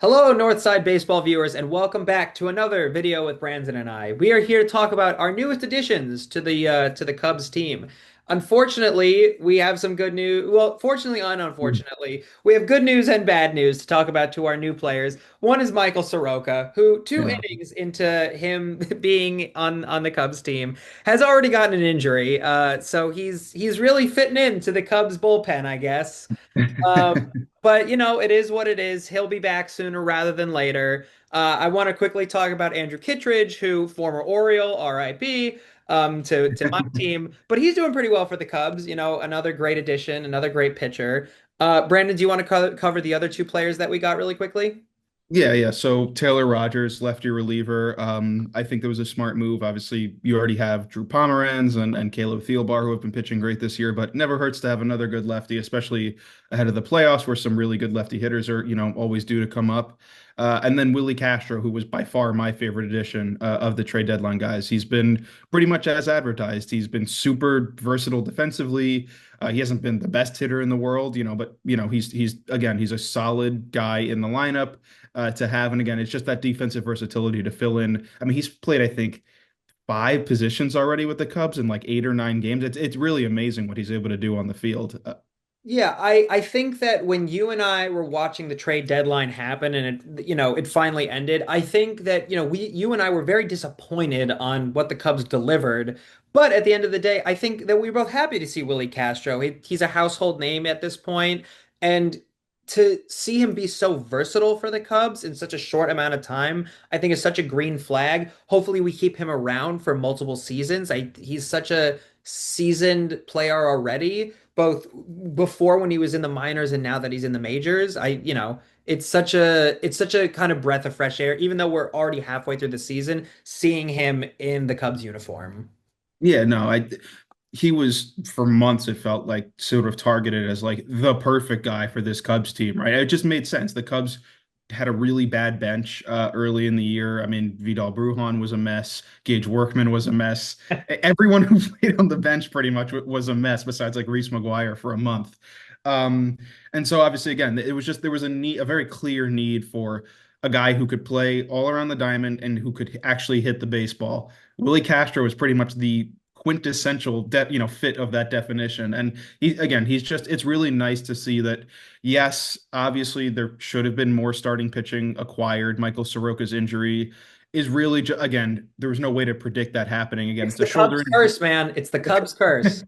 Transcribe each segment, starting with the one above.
Hello, Northside baseball viewers, and welcome back to another video with Brandon and I. We are here to talk about our newest additions to the Cubs team. Unfortunately, we have some good news. Well, fortunately and unfortunately, we have good news and bad news to talk about to our new players. One is Michael Soroka, who two Yeah. innings into him being on the Cubs team has already gotten an injury. So he's really fitting into the Cubs bullpen, I guess. Um, but it is what it is. He'll be back sooner rather than later. I want to quickly talk about Andrew Kittredge, who former Oriole, RIP, to my team, but he's doing pretty well for the Cubs. Another great addition, another great pitcher. Brandon, do you want to cover the other two players that we got really quickly? Yeah. So Taylor Rogers, lefty reliever. I think that was a smart move. Obviously, you already have Drew Pomeranz and Caleb Thielbar, who have been pitching great this year, but never hurts to have another good lefty, especially ahead of the playoffs where some really good lefty hitters are, always due to come up. And then Willie Castro, who was by far my favorite addition of the trade deadline guys. He's been pretty much as advertised. He's been super versatile defensively. He hasn't been the best hitter in the world, but he's again, he's a solid guy in the lineup to have. And again, it's just that defensive versatility to fill in. I mean, he's played, I think, five positions already with the Cubs in like 8 or 9 games. It's really amazing what he's able to do on the field. Yeah, I think that when you and I were watching the trade deadline happen and it finally ended, I think that you and I were very disappointed on what the Cubs delivered. But at the end of the day, I think that we were both happy to see Willie Castro. He's a household name at this point, and to see him be so versatile for the Cubs in such a short amount of time, I think is such a green flag. Hopefully, we keep him around for multiple seasons. He's such a seasoned player already, both before when he was in the minors and now that he's in the majors. It's such a kind of breath of fresh air, even though we're already halfway through the season, seeing him in the Cubs uniform. Yeah, no, he was for months, it felt like sort of targeted as like the perfect guy for this Cubs team, right? It just made sense. The Cubs had a really bad bench early in the year. I mean, Vidal Brujan was a mess. Gage Workman was a mess. Everyone who played on the bench pretty much was a mess, besides like Reese McGuire for a month. Um, and so obviously, again, it was just there was a very clear need for a guy who could play all around the diamond and who could actually hit the baseball. Willie Castro was pretty much the quintessential fit of that definition. And it's really nice to see that. Yes, obviously there should have been more starting pitching acquired. Michael Soroka's injury is really again, there was no way to predict that happening. Again, It's it's a the shoulder Cubs injury. curse, man. It's the Cubs curse.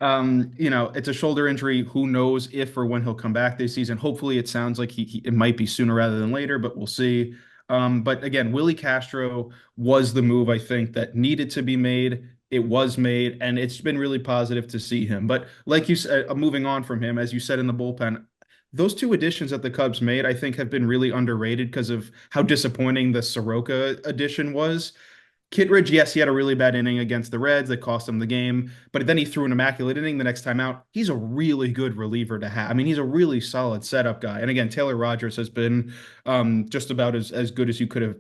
It's a shoulder injury. Who knows if or when he'll come back this season? Hopefully, it sounds like it might be sooner rather than later, but we'll see. But again, Willie Castro was the move I think that needed to be made. It was made, and it's been really positive to see him. But like you said, moving on from him, as you said in the bullpen, those two additions that the Cubs made, I think, have been really underrated because of how disappointing the Soroka addition was. Kittredge, yes, he had a really bad inning against the Reds that cost him the game, but then he threw an immaculate inning the next time out. He's a really good reliever to have. I mean, he's a really solid setup guy. And again, Taylor Rogers has been just about as good as you could have,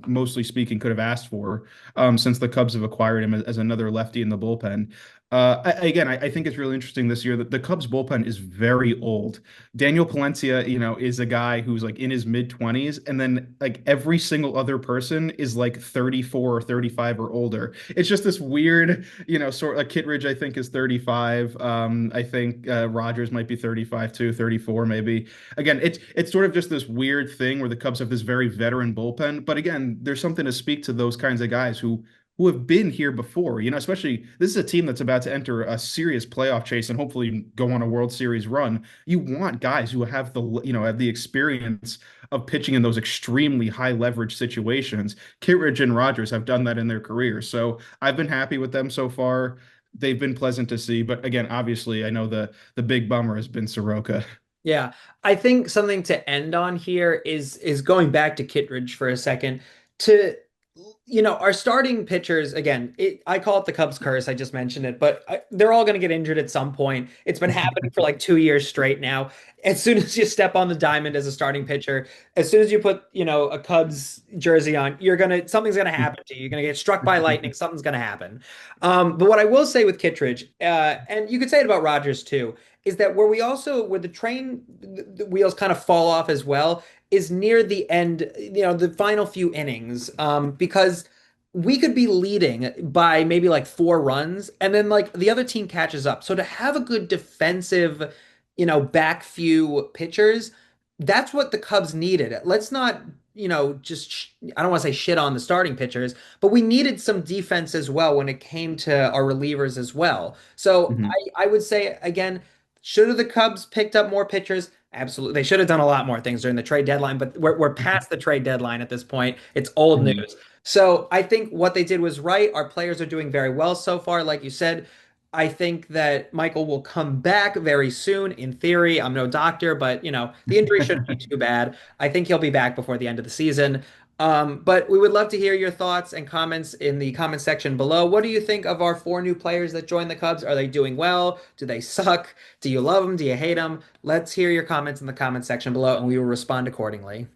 mostly speaking, could have asked for since the Cubs have acquired him as another lefty in the bullpen. I think it's really interesting this year that the Cubs bullpen is very old. Daniel Palencia, is a guy who's like in his mid 20s, and then like every single other person is like 34 or 35 or older. It's just this weird, sort of Kittredge, I think, is 35. I think Rogers might be 35 too, 34 maybe. Again, it's sort of just this weird thing where the Cubs have this very veteran bullpen. But again, there's something to speak to those kinds of guys who have been here before, especially this is a team that's about to enter a serious playoff chase and hopefully go on a World Series run. You want guys who have the experience of pitching in those extremely high leverage situations. Kittredge and Rogers have done that in their careers. So I've been happy with them so far. They've been pleasant to see, but again, obviously I know the big bummer has been Soroka. Yeah, I think something to end on here is going back to Kittredge for a second. To our starting pitchers again. I call it the Cubs curse. I just mentioned it, but they're all going to get injured at some point. It's been happening for like 2 years straight now. As soon as you step on the diamond as a starting pitcher, as soon as you put a Cubs jersey on, something's gonna happen to you. You're gonna get struck by lightning. Something's gonna happen. But what I will say with Kittredge, and you could say it about Rogers too, is that where the wheels kind of fall off as well is near the end, the final few innings, because we could be leading by maybe like 4 runs, and then like the other team catches up. So to have a good defensive, back few pitchers, that's what the Cubs needed. Let's not, I don't want to say shit on the starting pitchers, but we needed some defense as well when it came to our relievers as well. So Mhm. I would say again, should have the Cubs picked up more pitchers? Absolutely. They should have done a lot more things during the trade deadline, but we're past the trade deadline at this point. It's old Mhm. news. So I think what they did was right. Our players are doing very well so far. Like you said, I think that Michael will come back very soon. In theory, I'm no doctor, but the injury shouldn't be too bad. I think he'll be back before the end of the season. But we would love to hear your thoughts and comments in the comment section below. What do you think of our 4 new players that joined the Cubs? Are they doing well? Do they suck? Do you love them? Do you hate them? Let's hear your comments in the comment section below, and we will respond accordingly.